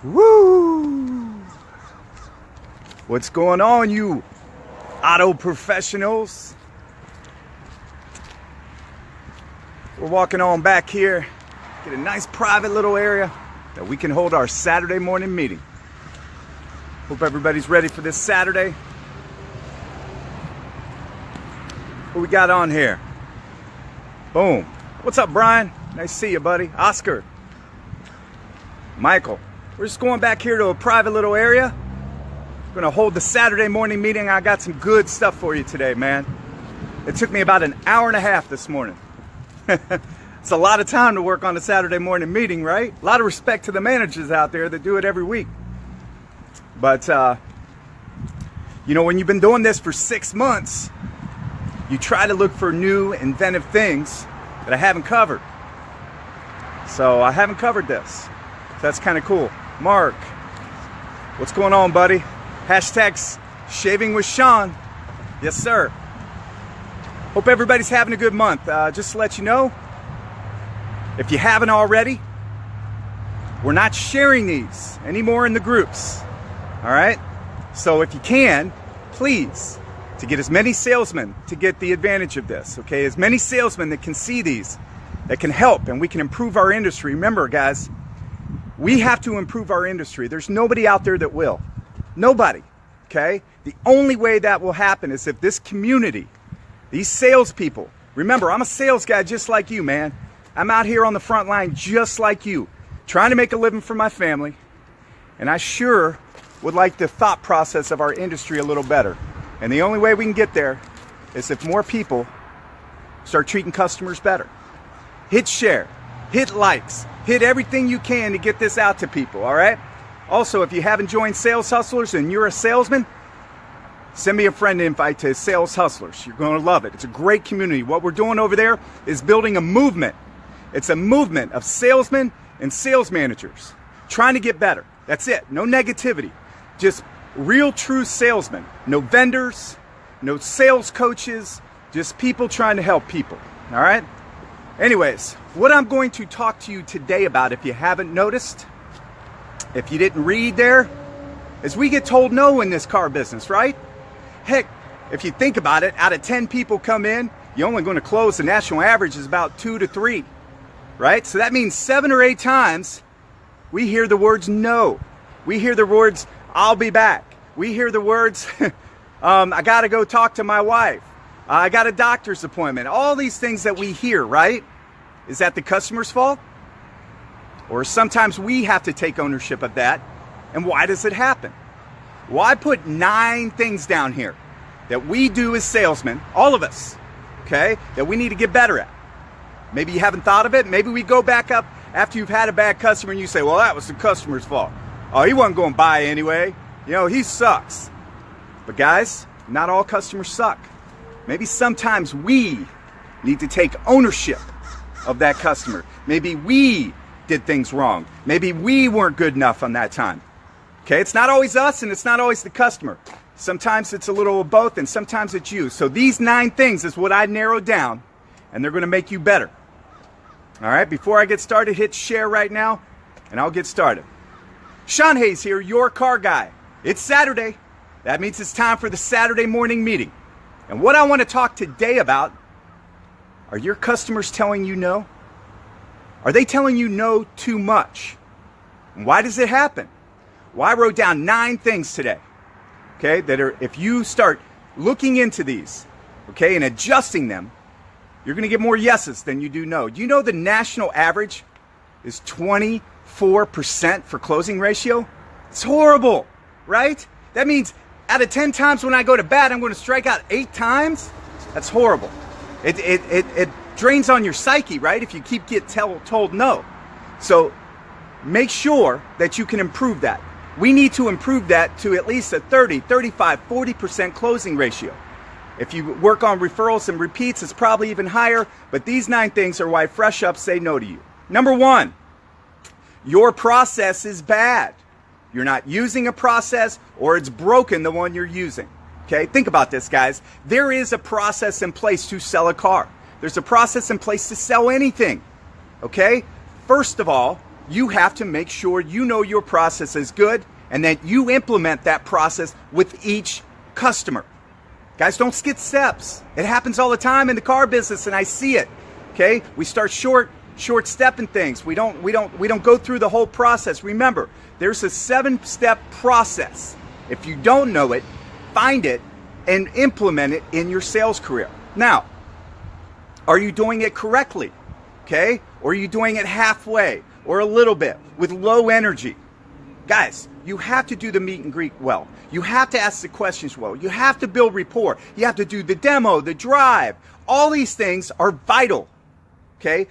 Woo! What's going on, you auto professionals? We're walking on back here, get a nice private little area that we can hold our Saturday morning meeting. Hope everybody's ready for this Saturday. What we got on here? Boom. What's up, Brian? Nice to see you, buddy. Oscar. Michael. We're just going back here to a private little area. We're gonna hold the Saturday morning meeting. I got some good stuff for you today, man. It took me about an hour and a half this morning. It's a lot of time to work on a Saturday morning meeting, right? A lot of respect to the managers out there that do it every week. But, you know, when you've been doing this for 6 months, you try to look for new, inventive things that I haven't covered. So I haven't covered this. So that's kind of cool. Mark, what's going on, buddy? Hashtags shaving with Shawn. Yes, sir. Hope everybody's having a good month. Just to let you know, if you haven't already, we're not sharing these anymore in the groups. All right? So if you can, please, to get as many salesmen to get the advantage of this, okay? As many salesmen that can see these, that can help, and we can improve our industry. Remember, guys, we have to improve our industry. There's nobody out there that will. Nobody, okay? The only way that will happen is if this community, these salespeople, remember, I'm a sales guy just like you, man. I'm out here on the front line just like you, trying to make a living for my family, and I sure would like the thought process of our industry a little better. And the only way we can get there is if more people start treating customers better. Hit share, hit likes, hit everything you can to get this out to people, all right? Also, if you haven't joined Sales Hustlers and you're a salesman, send me a friend invite to Sales Hustlers. You're going to love it. It's a great community. What we're doing over there is building a movement. It's a movement of salesmen and sales managers trying to get better. That's it. No negativity. Just real, true salesmen. No vendors, no sales coaches, just people trying to help people, all right? Anyways, what I'm going to talk to you today about, if you haven't noticed, if you didn't read there, is we get told no in this car business, right? Heck, if you think about it, out of 10 people come in, you're only going to close. The national average is about 2 to 3, right? So that means 7 or 8 times we hear the words no. We hear the words, I'll be back. We hear the words, I got to go talk to my wife. I got a doctor's appointment. All these things that we hear, right? Is that the customer's fault? Or sometimes we have to take ownership of that. And why does it happen? Well, I put 9 things down here that we do as salesmen, all of us, okay, that we need to get better at. Maybe you haven't thought of it. Maybe we go back up after you've had a bad customer and you say, well, that was the customer's fault. Oh, he wasn't going to buy anyway. You know, he sucks. But guys, not all customers suck. Maybe sometimes we need to take ownership of that customer. Maybe we did things wrong. Maybe we weren't good enough on that time. Okay, it's not always us and it's not always the customer. Sometimes it's a little of both and sometimes it's you. So these 9 things is what I narrowed down and they're gonna make you better. All right, before I get started, hit share right now and I'll get started. Shawn Hayes here, your car guy. It's Saturday. That means it's time for the Saturday morning meeting. And what I want to talk today about, are your customers telling you no? Are they telling you no too much? And why does it happen? Well, I wrote down 9 things today, okay, that are, if you start looking into these, okay, and adjusting them, you're going to get more yeses than you do no. Do you know the national average is 24% for closing ratio? It's horrible, right? That means out of 10 times when I go to bat, I'm going to strike out 8 times? That's horrible. It drains on your psyche, right? If you keep getting told no. So make sure that you can improve that. We need to improve that to at least a 30, 35, 40% closing ratio. If you work on referrals and repeats, it's probably even higher, but these 9 things are why fresh ups say no to you. Number 1, your process is bad. You're not using a process or it's broken, the one you're using. Okay, think about this, guys. There is a process in place to sell a car. There's a process in place to sell anything. Okay, first of all, you have to make sure you know your process is good and that you implement that process with each customer. Guys, don't skip steps. It happens all the time in the car business, and I see it. Okay? We start short stepping things. We don't go through the whole process. Remember, there's a 7-step process. If you don't know it, find it and implement it in your sales career. Now, are you doing it correctly? Okay? Or are you doing it halfway or a little bit with low energy? Guys, you have to do the meet and greet well. You have to ask the questions well. You have to build rapport. You have to do the demo, the drive. All these things are vital. Okay?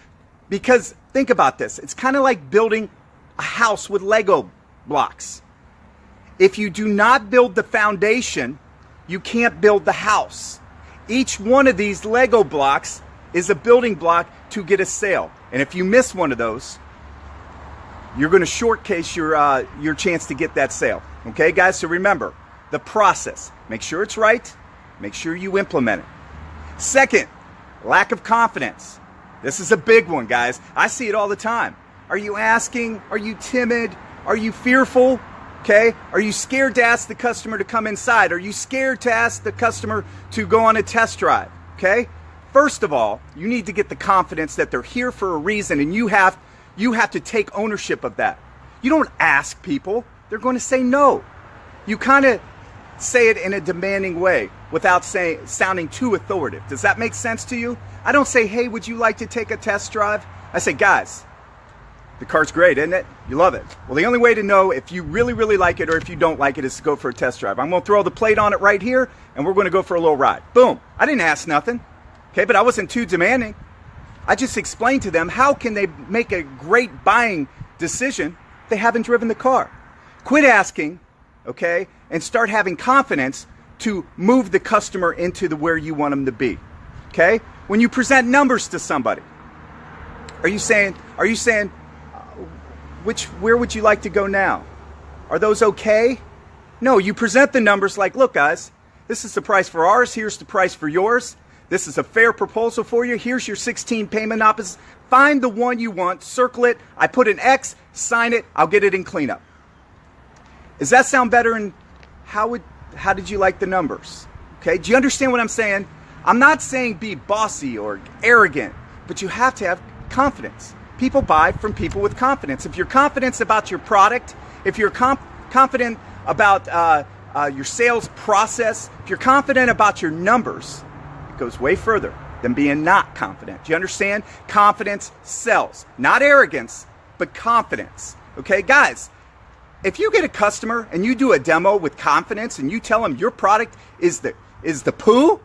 Because think about this. It's kind of like building a house with Lego blocks. If you do not build the foundation, you can't build the house. Each one of these Lego blocks is a building block to get a sale. And if you miss one of those, you're going to shortcase your chance to get that sale. Okay, guys? So remember, the process. Make sure it's right. Make sure you implement it. Second, lack of confidence. This is a big one, guys. I see it all the time. Are you asking? Are you timid? Are you fearful? Okay? Are you scared to ask the customer to come inside? Are you scared to ask the customer to go on a test drive? Okay? First of all, you need to get the confidence that they're here for a reason, and you have to take ownership of that. You don't ask people. They're going to say no. You kind of say it in a demanding way without sounding too authoritative. Does that make sense to you? I don't say, hey, would you like to take a test drive? I say, guys, the car's great, isn't it? You love it. Well, the only way to know if you really, really like it or if you don't like it is to go for a test drive. I'm going to throw the plate on it right here, and we're going to go for a little ride. Boom. I didn't ask nothing. Okay, but I wasn't too demanding. I just explained to them how can they make a great buying decision if they haven't driven the car. Quit asking, okay, and start having confidence to move the customer into where you want them to be. Okay? When you present numbers to somebody, are you saying, where would you like to go now? Are those okay? No, you present the numbers like, look, guys, this is the price for ours. Here's the price for yours. This is a fair proposal for you. Here's your 16 payment options. Find the one you want, circle it. I put an X, sign it. I'll get it in cleanup. Does that sound better? And how did you like the numbers? Okay, do you understand what I'm saying? I'm not saying be bossy or arrogant, but you have to have confidence. People buy from people with confidence. If you're confident about your product, if you're confident about your sales process, if you're confident about your numbers, it goes way further than being not confident. Do you understand? Confidence sells. Not arrogance, but confidence. Okay, guys, if you get a customer and you do a demo with confidence and you tell them your product is the poo,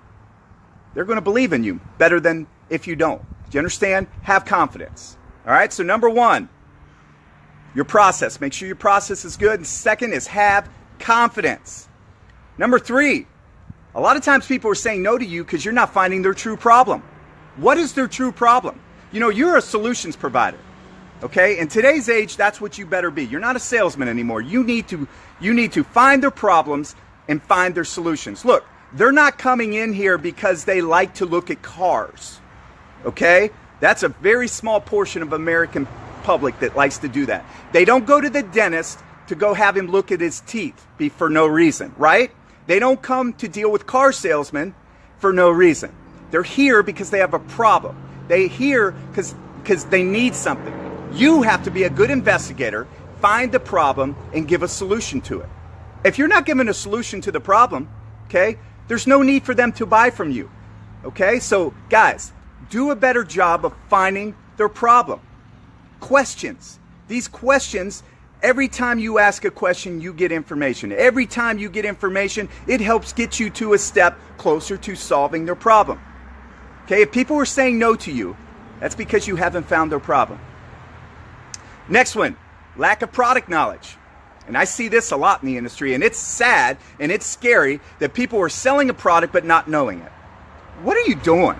they're going to believe in you better than if you don't. Do you understand? Have confidence. All right, so number one, your process. Make sure your process is good. And second is have confidence. Number three, a lot of times people are saying no to you because you're not finding their true problem. What is their true problem? You know, you're a solutions provider. Okay? In today's age, that's what you better be. You're not a salesman anymore. You need to find their problems and find their solutions. Look, they're not coming in here because they like to look at cars. Okay? That's a very small portion of American public that likes to do that. They don't go to the dentist to go have him look at his teeth for no reason, right? They don't come to deal with car salesmen for no reason. They're here because they have a problem. They're here because they need something. You have to be a good investigator, find the problem, and give a solution to it. If you're not giving a solution to the problem, okay, there's no need for them to buy from you. Okay, so guys, do a better job of finding their problem. Questions. These questions, every time you ask a question, you get information. Every time you get information, it helps get you to a step closer to solving their problem. Okay, if people are saying no to you, that's because you haven't found their problem. Next one, lack of product knowledge. And I see this a lot in the industry, and it's sad and it's scary that people are selling a product but not knowing it. What are you doing?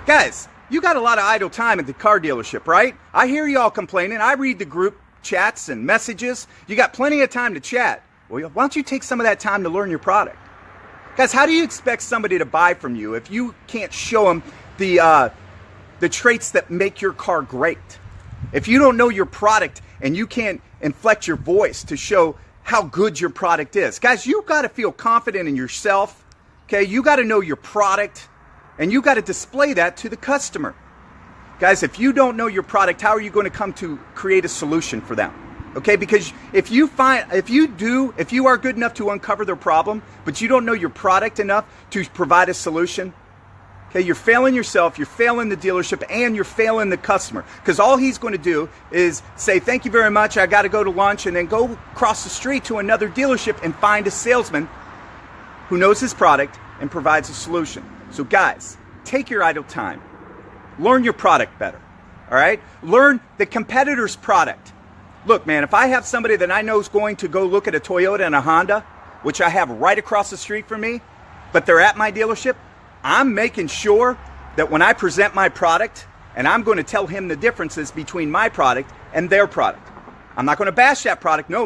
Guys, you got a lot of idle time at the car dealership, right? I hear y'all complaining. I read the group chats and messages. You got plenty of time to chat. Well, why don't you take some of that time to learn your product? Guys, how do you expect somebody to buy from you if you can't show them the traits that make your car great? If you don't know your product and you can't inflect your voice to show how good your product is. Guys, you got to feel confident in yourself. Okay, you got to know your product and you got to display that to the customer. Guys, if you don't know your product, how are you going to come to create a solution for them? Okay, because if you are good enough to uncover their problem, but you don't know your product enough to provide a solution, okay, you're failing yourself, you're failing the dealership, and you're failing the customer. Because all he's going to do is say, thank you very much, I got to go to lunch, and then go across the street to another dealership and find a salesman who knows his product and provides a solution. So guys, take your idle time. Learn your product better, all right? Learn the competitor's product. Look, man, if I have somebody that I know is going to go look at a Toyota and a Honda, which I have right across the street from me, but they're at my dealership, I'm making sure that when I present my product, and I'm going to tell him the differences between my product and their product. I'm not going to bash that product. No.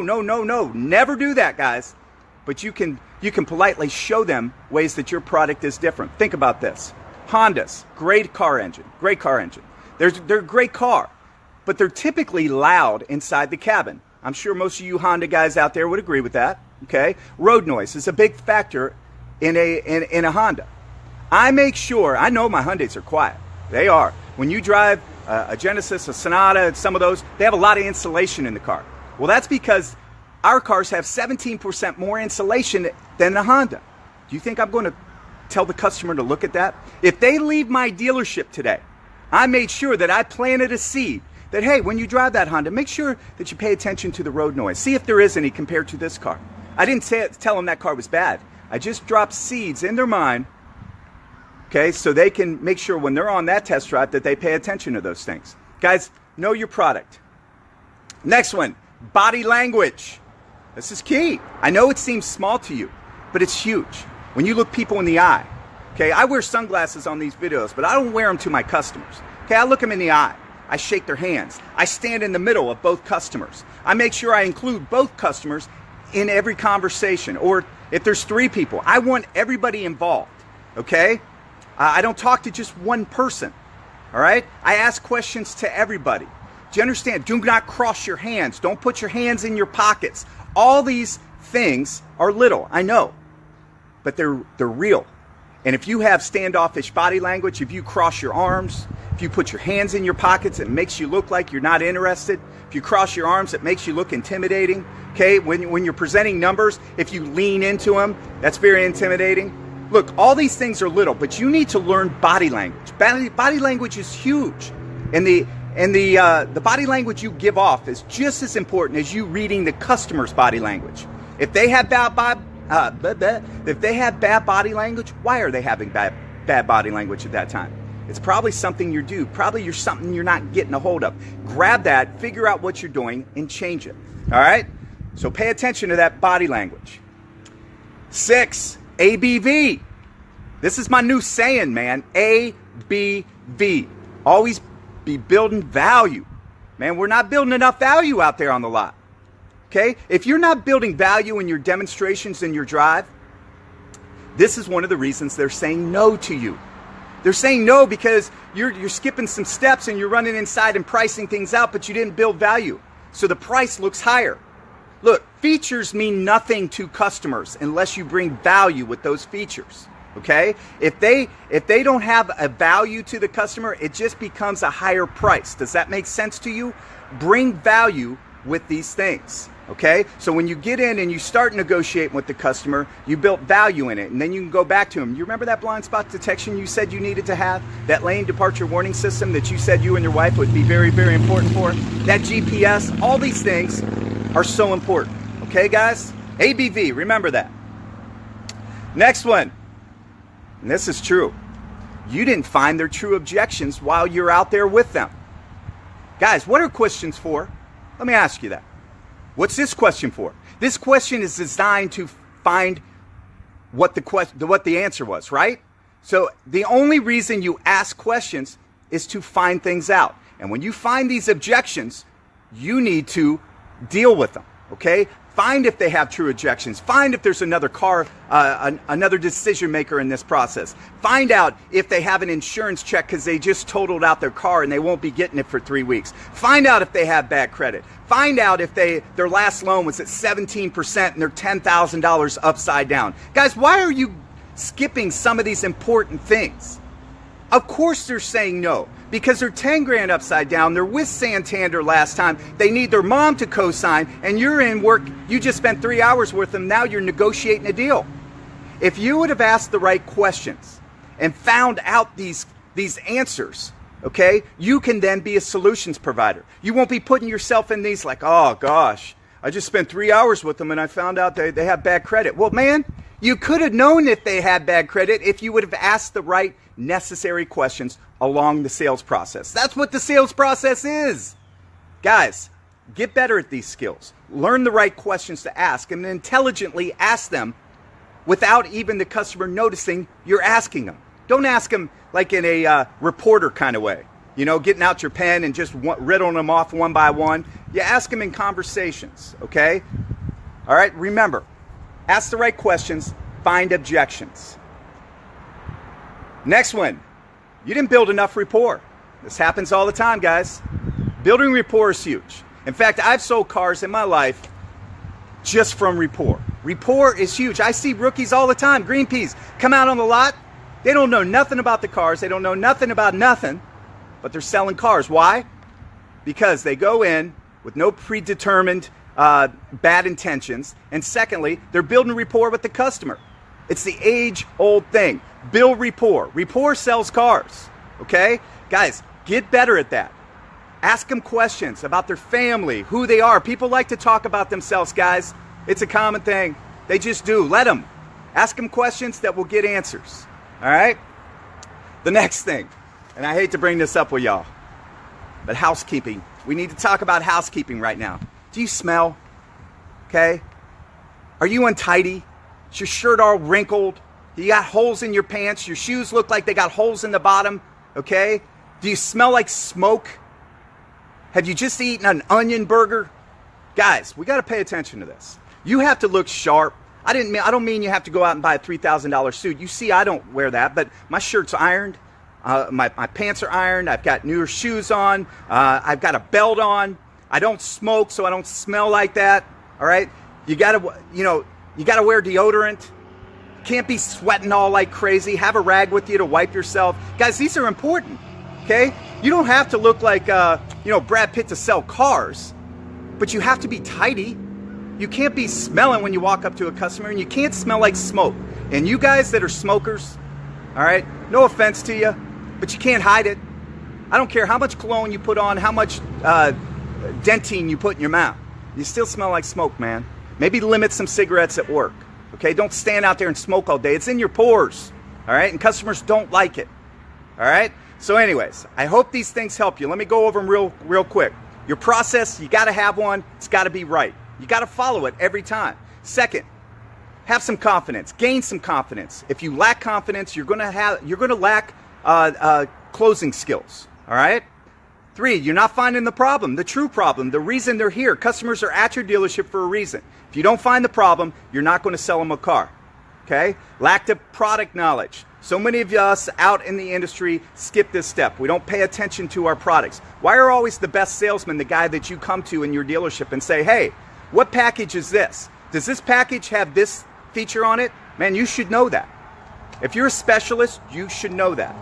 Never do that, guys. But you can politely show them ways that your product is different. Think about this. Hondas, great car engine. They're a great car. But they're typically loud inside the cabin. I'm sure most of you Honda guys out there would agree with that. Okay, road noise is a big factor in a Honda. I make sure, I know my Hyundais are quiet. They are. When you drive a Genesis, a Sonata, some of those, they have a lot of insulation in the car. Well, that's because our cars have 17% more insulation than the Honda. Do you think I'm going to tell the customer to look at that? If they leave my dealership today, I made sure that I planted a seed that, hey, when you drive that Honda, make sure that you pay attention to the road noise. See if there is any compared to this car. I didn't tell them that car was bad. I just dropped seeds in their mind, okay, so they can make sure when they're on that test drive that they pay attention to those things. Guys, know your product. Next one, body language. This is key. I know it seems small to you, but it's huge. When you look people in the eye, okay, I wear sunglasses on these videos, but I don't wear them to my customers. Okay, I look them in the eye. I shake their hands. I stand in the middle of both customers. I make sure I include both customers in every conversation. Or if there's 3 people, I want everybody involved, okay? I don't talk to just one person, all right? I ask questions to everybody. Do you understand? Do not cross your hands. Don't put your hands in your pockets. All these things are little, I know, but they're real. And if you have standoffish body language, if you cross your arms, if you put your hands in your pockets, it makes you look like you're not interested. If you cross your arms, it makes you look intimidating. Okay, when you're presenting numbers, if you lean into them, that's very intimidating. Look, all these things are little, but you need to learn body language. Body language is huge. And the body language you give off is just as important as you reading the customer's body language. If they have bad body language, why are they having bad body language at that time? It's probably something you do. Probably you're something you're not getting a hold of. Grab that, figure out what you're doing, and change it. All right? So pay attention to that body language. 6, ABV. This is my new saying, man. ABV. Always be building value. Man, we're not building enough value out there on the lot. Okay? If you're not building value in your demonstrations and your drive, this is one of the reasons they're saying no to you. They're saying no because you're skipping some steps and you're running inside and pricing things out, but you didn't build value. So the price looks higher. Look, features mean nothing to customers unless you bring value with those features. Okay? If they don't have a value to the customer, it just becomes a higher price. Does that make sense to you? Bring value with these things. Okay, so when you get in and you start negotiating with the customer, you built value in it, and then you can go back to them. You remember that blind spot detection you said you needed to have? That lane departure warning system that you said you and your wife would be very, very important for? That GPS, all these things are so important. Okay, guys? ABV, remember that. Next one, and this is true. You didn't find their true objections while you're out there with them. Guys, what are questions for? Let me ask you that. What's this question for? This question is designed to find what the answer was, right? So the only reason you ask questions is to find things out. And when you find these objections, you need to deal with them, okay? Find if they have true objections. Find if there's another another decision maker in this process. Find out if they have an insurance check because they just totaled out their car and they won't be getting it for 3 weeks. Find out if they have bad credit. Find out if their last loan was at 17% and they're $10,000 upside down. Guys, why are you skipping some of these important things? Of course they're saying no, because they're 10 grand upside down. They're with Santander last time. They need their mom to co-sign, and you're in work. You just spent 3 hours with them. Now you're negotiating a deal. If you would have asked the right questions and found out these answers, okay, you can then be a solutions provider. You won't be putting yourself in these like, oh gosh, I just spent 3 hours with them and I found out they have bad credit. Well, man, you could have known if they had bad credit if you would have asked the right necessary questions along the sales process. That's what the sales process is. Guys, get better at these skills. Learn the right questions to ask and intelligently ask them without even the customer noticing you're asking them. Don't ask them like in a reporter kind of way. You know, getting out your pen and just riddling them off one by one. You ask them in conversations, okay? All right, remember, ask the right questions, find objections. Next one, you didn't build enough rapport. This happens all the time, guys. Building rapport is huge. In fact, I've sold cars in my life just from rapport. Rapport is huge. I see rookies all the time, green peas, come out on the lot. They don't know nothing about the cars. They don't know nothing about nothing, but they're selling cars. Why? Because they go in with no predetermined bad intentions. And secondly, they're building rapport with the customer. It's the age-old thing. Build rapport. Rapport sells cars, okay? Guys, get better at that. Ask them questions about their family, who they are. People like to talk about themselves, guys. It's a common thing. They just do. Let them. Ask them questions that will get answers, all right? The next thing, and I hate to bring this up with y'all, but housekeeping. We need to talk about housekeeping right now. Do you smell? Okay? Are you untidy? Is your shirt all wrinkled? You got holes in your pants? Your shoes look like they got holes in the bottom? Okay? Do you smell like smoke? Have you just eaten an onion burger? Guys, we got to pay attention to this. You have to look sharp. I don't mean you have to go out and buy a $3,000 suit. You see, I don't wear that, but my shirt's ironed. My pants are ironed. I've got newer shoes on. I've got a belt on. I don't smoke, so I don't smell like that. All right? You gotta wear deodorant. Can't be sweating all like crazy. Have a rag with you to wipe yourself. Guys, these are important, okay? You don't have to look like, Brad Pitt to sell cars, but you have to be tidy. You can't be smelling when you walk up to a customer, and you can't smell like smoke. And you guys that are smokers, all right, no offense to you, but you can't hide it. I don't care how much cologne you put on, how much Dentine you put in your mouth. You still smell like smoke, man. Maybe limit some cigarettes at work. Okay, don't stand out there and smoke all day. It's in your pores, all right? And customers don't like it, all right? So anyways, I hope these things help you. Let me go over them real quick. Your process, you got to have one. It's got to be right. You got to follow it every time. Second, have some confidence. Gain some confidence. If you lack confidence, you're going to lack closing skills, all right? 3, you're not finding the problem, the true problem, the reason they're here. Customers are at your dealership for a reason. If you don't find the problem, you're not going to sell them a car, okay? Lack of product knowledge. So many of us out in the industry skip this step. We don't pay attention to our products. Why are always the best salesman the guy that you come to in your dealership and say, hey, what package is this? Does this package have this feature on it? Man, you should know that. If you're a specialist, you should know that.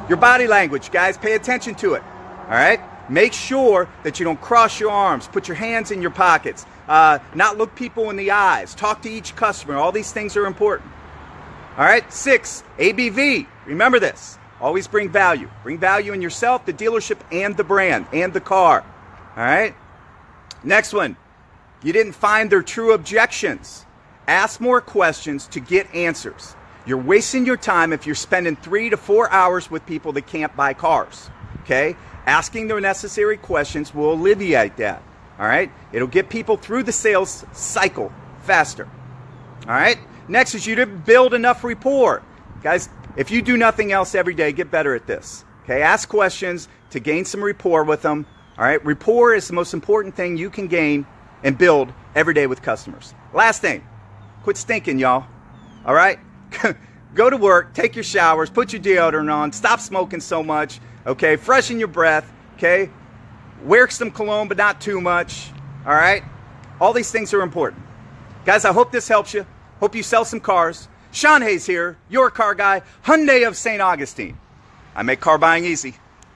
Your body language, guys, pay attention to it. All right? Make sure that you don't cross your arms, put your hands in your pockets, not look people in the eyes, talk to each customer. All these things are important. All right? 6, ABV. Remember this. Always bring value. Bring value in yourself, the dealership, and the brand, and the car. All right? Next one. You didn't find their true objections. Ask more questions to get answers. You're wasting your time if you're spending 3 to 4 hours with people that can't buy cars. Okay? Asking the necessary questions will alleviate that. All right? It'll get people through the sales cycle faster. All right? Next is you to build enough rapport. Guys, if you do nothing else every day, get better at this. Okay? Ask questions to gain some rapport with them. All right? Rapport is the most important thing you can gain and build every day with customers. Last thing, quit stinking, y'all. All right? Go to work, take your showers, put your deodorant on, stop smoking so much, okay? Freshen your breath, okay? Wear some cologne, but not too much, all right? All these things are important. Guys, I hope this helps you. Hope you sell some cars. Shawn Hayes here, your car guy, Hyundai of St. Augustine. I make car buying easy.